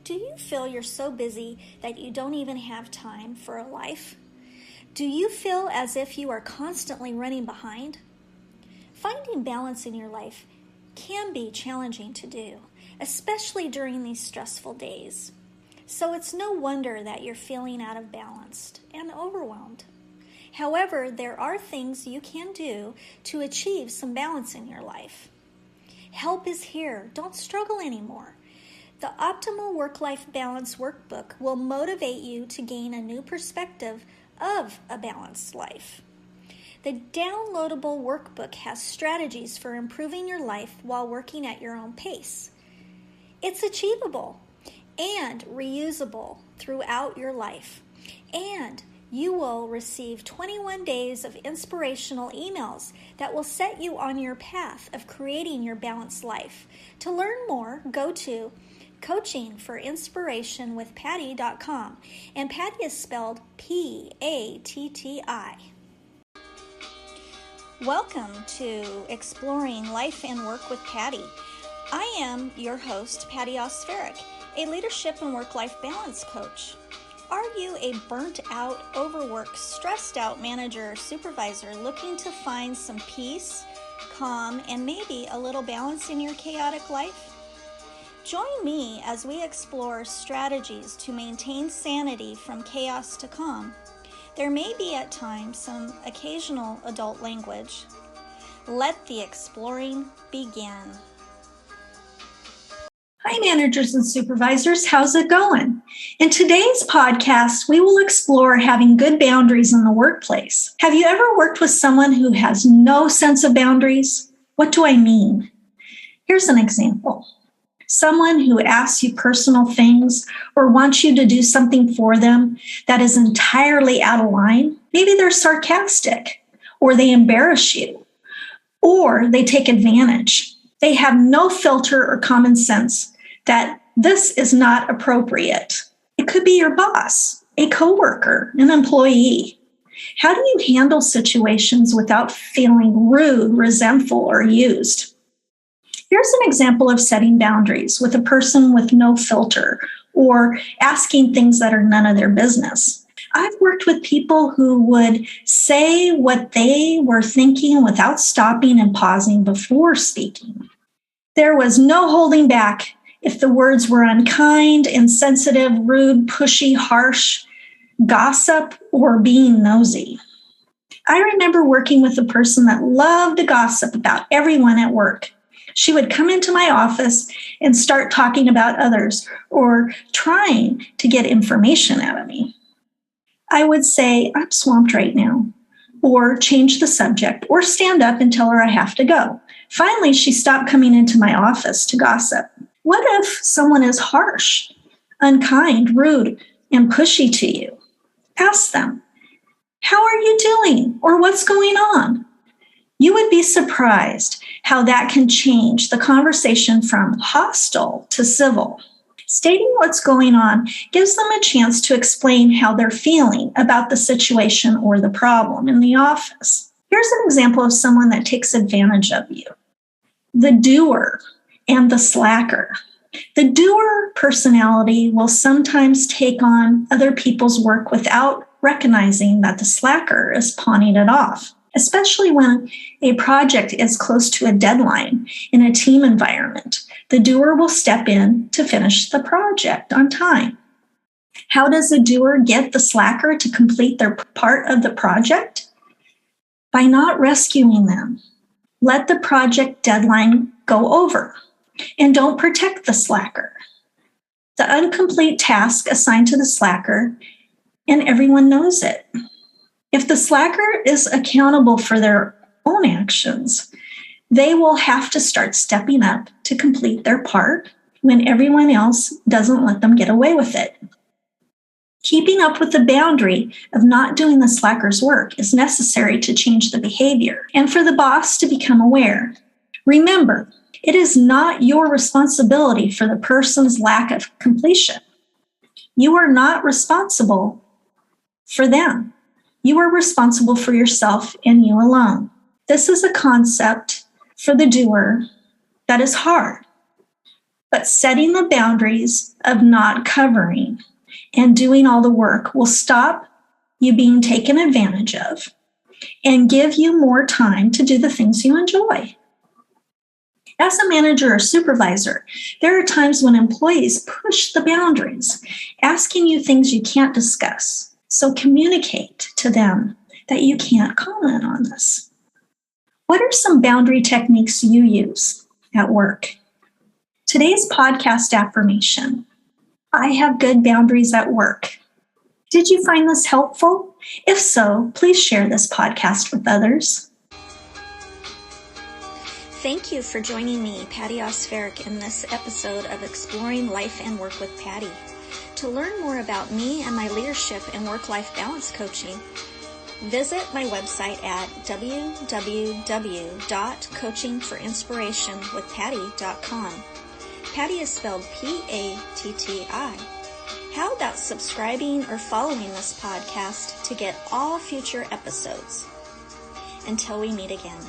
Do you feel you're so busy that you don't even have time for a life? Do you feel as if you are constantly running behind? Finding balance in your life can be challenging to do, especially during these stressful days. So it's no wonder that you're feeling out of balance and overwhelmed. However, there are things you can do to achieve some balance in your life. Help is here. Don't struggle anymore. The Optimal Work-Life Balance Workbook will motivate you to gain a new perspective of a balanced life. The downloadable workbook has strategies for improving your life while working at your own pace. It's achievable and reusable throughout your life, and you will receive 21 days of inspirational emails that will set you on your path of creating your balanced life. To learn more, go to coachingforinspirationwithpatti.com, and Patti is spelled P-A-T-T-I. Welcome to Exploring Life and Work with Patti. I am your host, Patti Osferic, a leadership and work-life balance coach. Are you a burnt-out, overworked, stressed-out manager or supervisor looking to find some peace, calm, and maybe a little balance in your chaotic life? Join me as we explore strategies to maintain sanity from chaos to calm. There may be at times some occasional adult language. Let the exploring begin. Hi, managers and supervisors. How's it going? In today's podcast, we will explore having good boundaries in the workplace. Have you ever worked with someone who has no sense of boundaries? What do I mean? Here's an example. Someone who asks you personal things or wants you to do something for them that is entirely out of line. Maybe they're sarcastic, or they embarrass you, or they take advantage. They have no filter or common sense that this is not appropriate. It could be your boss, a coworker, an employee. How do you handle situations without feeling rude, resentful, or used? Here's an example of setting boundaries with a person with no filter or asking things that are none of their business. I've worked with people who would say what they were thinking without stopping and pausing before speaking. There was no holding back if the words were unkind, insensitive, rude, pushy, harsh, gossip, or being nosy. I remember working with a person that loved to gossip about everyone at work. She would come into my office and start talking about others or trying to get information out of me. I would say, I'm swamped right now, or change the subject, or stand up and tell her I have to go. Finally, she stopped coming into my office to gossip. What if someone is harsh, unkind, rude, and pushy to you? Ask them, how are you doing? Or what's going on? You would be surprised how that can change the conversation from hostile to civil. Stating what's going on gives them a chance to explain how they're feeling about the situation or the problem in the office. Here's an example of someone that takes advantage of you. The doer and the slacker. The doer personality will sometimes take on other people's work without recognizing that the slacker is pawning it off, especially when a project is close to a deadline in a team environment. The doer will step in to finish the project on time. How does the doer get the slacker to complete their part of the project? By not rescuing them. Let the project deadline go over, and don't protect the slacker. The incomplete task assigned to the slacker, and everyone knows it. If the slacker is accountable for their own actions, they will have to start stepping up to complete their part when everyone else doesn't let them get away with it. Keeping up with the boundary of not doing the slacker's work is necessary to change the behavior and for the boss to become aware. Remember, it is not your responsibility for the person's lack of completion. You are not responsible for them. You are responsible for yourself and you alone. This is a concept for the doer that is hard. But setting the boundaries of not covering and doing all the work will stop you being taken advantage of and give you more time to do the things you enjoy. As a manager or supervisor, there are times when employees push the boundaries, asking you things you can't discuss. So communicate to them that you can't comment on this. What are some boundary techniques you use at work? Today's podcast affirmation: I have good boundaries at work. Did you find this helpful? If so, please share this podcast with others. Thank you for joining me, Patty Osferic, in this episode of Exploring Life and Work with Patty. To learn more about me and my leadership and work-life balance coaching, visit my website at www.coachingforinspirationwithpatty.com. Patty is spelled P-A-T-T-I. How about subscribing or following this podcast to get all future episodes? Until we meet again.